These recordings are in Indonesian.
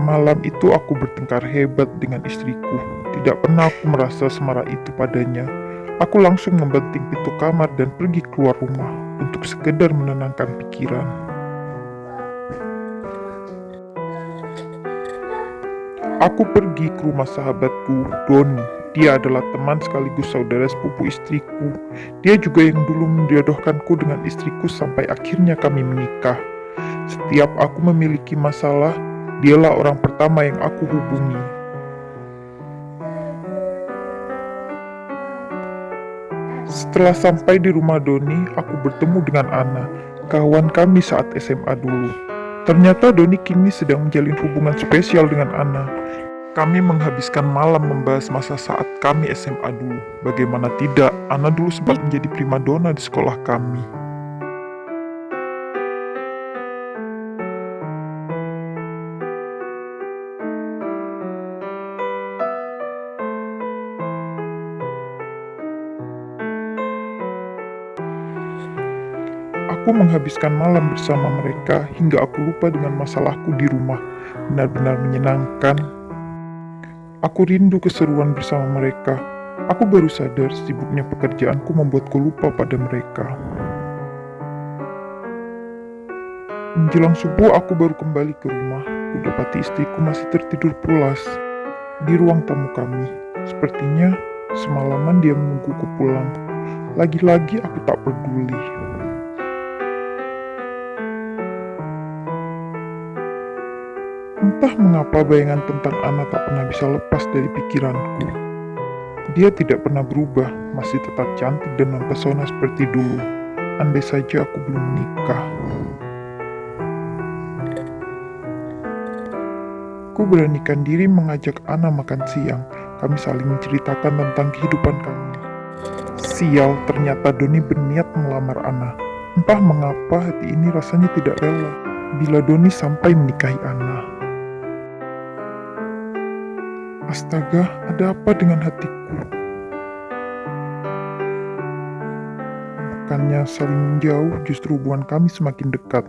Malam itu aku bertengkar hebat dengan istriku. Tidak pernah aku merasa semarah itu padanya. Aku langsung membanting pintu kamar dan pergi keluar rumah untuk sekedar menenangkan pikiran. Aku pergi ke rumah sahabatku, Doni. Dia adalah teman sekaligus saudara sepupu istriku. Dia juga yang dulu menjodohkanku dengan istriku sampai akhirnya kami menikah. Setiap aku memiliki masalah, dialah orang pertama yang aku hubungi. Setelah sampai di rumah Doni, aku bertemu dengan Ana, kawan kami saat SMA dulu. Ternyata Doni kini sedang menjalin hubungan spesial dengan Ana. Kami menghabiskan malam membahas masa saat kami SMA dulu. Bagaimana tidak, Ana dulu sempat menjadi primadona di sekolah kami. Aku menghabiskan malam bersama mereka hingga aku lupa dengan masalahku di rumah. Benar-benar menyenangkan. Aku rindu keseruan bersama mereka. Aku baru sadar sibuknya pekerjaanku membuatku lupa pada mereka. Menjelang subuh aku baru kembali ke rumah. Kudapati istriku masih tertidur pulas di ruang tamu kami. Sepertinya semalaman dia menungguku pulang. Lagi-lagi aku tak peduli. Entah mengapa bayangan tentang Ana tak pernah bisa lepas dari pikiranku. Dia tidak pernah berubah, masih tetap cantik dan mempesona seperti dulu. Andai saja aku belum menikah. Ku beranikan diri mengajak Ana makan siang. Kami saling menceritakan tentang kehidupan kami. Sial, ternyata Doni berniat melamar Ana. Entah mengapa hati ini rasanya tidak rela bila Doni sampai menikahi Ana. Astaga, ada apa dengan hatiku? Bukannya saling menjauh, justru hubungan kami semakin dekat.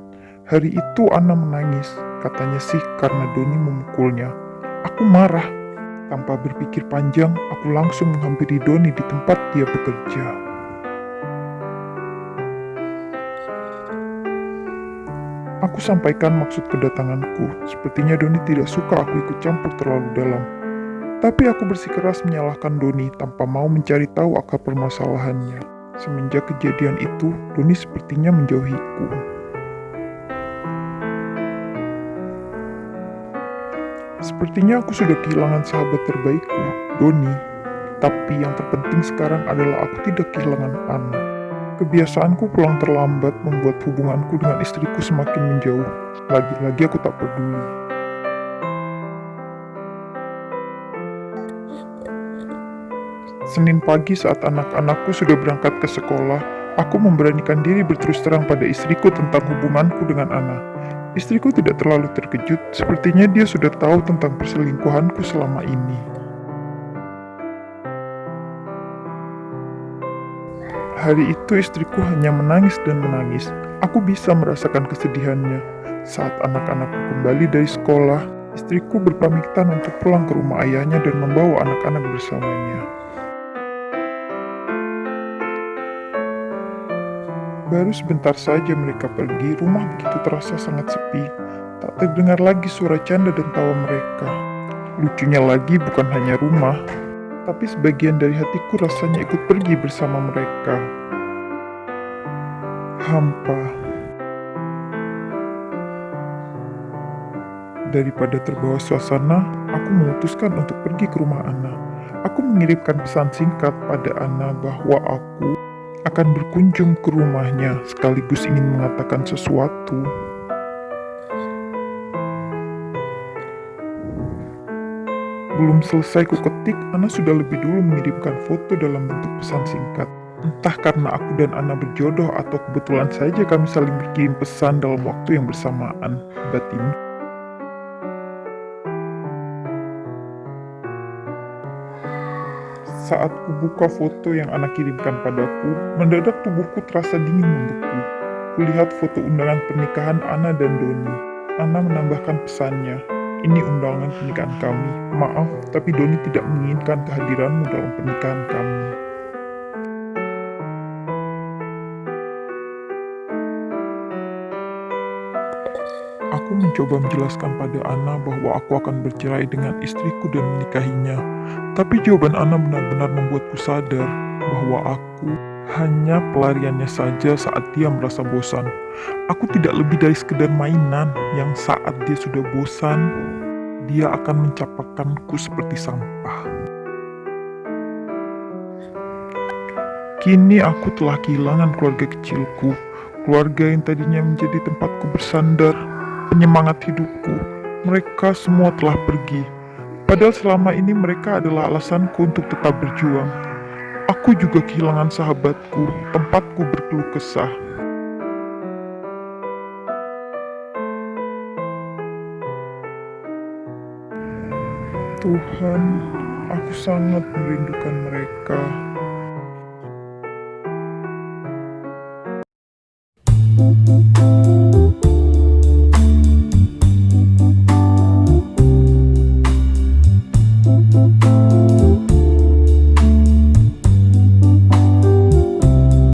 Hari itu Ana menangis, katanya sih karena Doni memukulnya. Aku marah. Tanpa berpikir panjang, aku langsung menghampiri Doni di tempat dia bekerja. Aku sampaikan maksud kedatanganku. Sepertinya Doni tidak suka aku ikut campur terlalu dalam. Tapi aku bersikeras menyalahkan Doni tanpa mau mencari tahu akar permasalahannya. Semenjak kejadian itu, Doni sepertinya menjauhiku. Sepertinya aku sudah kehilangan sahabat terbaikku, Doni. Tapi yang terpenting sekarang adalah aku tidak kehilangan Ana. Kebiasaanku pulang terlambat membuat hubunganku dengan istriku semakin menjauh. Lagi-lagi aku tak peduli. Senin pagi saat anak-anakku sudah berangkat ke sekolah, aku memberanikan diri berterus terang pada istriku tentang hubunganku dengan Ana. Istriku tidak terlalu terkejut, sepertinya dia sudah tahu tentang perselingkuhanku selama ini. Hari itu istriku hanya menangis dan menangis. Aku bisa merasakan kesedihannya. Saat anak-anakku kembali dari sekolah, istriku berpamitan untuk pulang ke rumah ayahnya dan membawa anak-anak bersamanya. Baru sebentar saja mereka pergi, rumah begitu terasa sangat sepi. Tak terdengar lagi suara canda dan tawa mereka. Lucunya lagi bukan hanya rumah, tapi sebagian dari hatiku rasanya ikut pergi bersama mereka. Hampa. Daripada terbawa suasana, aku memutuskan untuk pergi ke rumah Ana. Aku mengirimkan pesan singkat pada Ana bahwa aku akan berkunjung ke rumahnya sekaligus ingin mengatakan sesuatu. Belum selesai ku ketik, Ana sudah lebih dulu mengirimkan foto dalam bentuk pesan singkat. Entah karena aku dan Ana berjodoh atau kebetulan saja kami saling berkirim pesan dalam waktu yang bersamaan. Batin. Saat ku buka foto yang Ana kirimkan padaku, mendadak tubuhku terasa dingin membeku. Kulihat foto undangan pernikahan Ana dan Doni. Ana menambahkan pesannya, Ini undangan pernikahan kami. Maaf, tapi Doni tidak menginginkan kehadiranmu dalam pernikahan kami. Aku mencoba menjelaskan pada Ana bahwa aku akan bercerai dengan istriku dan menikahinya. Tapi jawaban Ana benar-benar membuatku sadar bahwa aku hanya pelariannya saja saat dia merasa bosan. Aku tidak lebih dari sekedar mainan yang saat dia sudah bosan, dia akan mencapakanku seperti sampah. Kini aku telah kehilangan keluarga kecilku, keluarga yang tadinya menjadi tempatku bersandar, penyemangat hidupku. Mereka semua telah pergi. Padahal selama ini mereka adalah alasanku untuk tetap berjuang. Aku juga kehilangan sahabatku, tempatku berkeluh kesah. Tuhan, aku sangat merindukan mereka.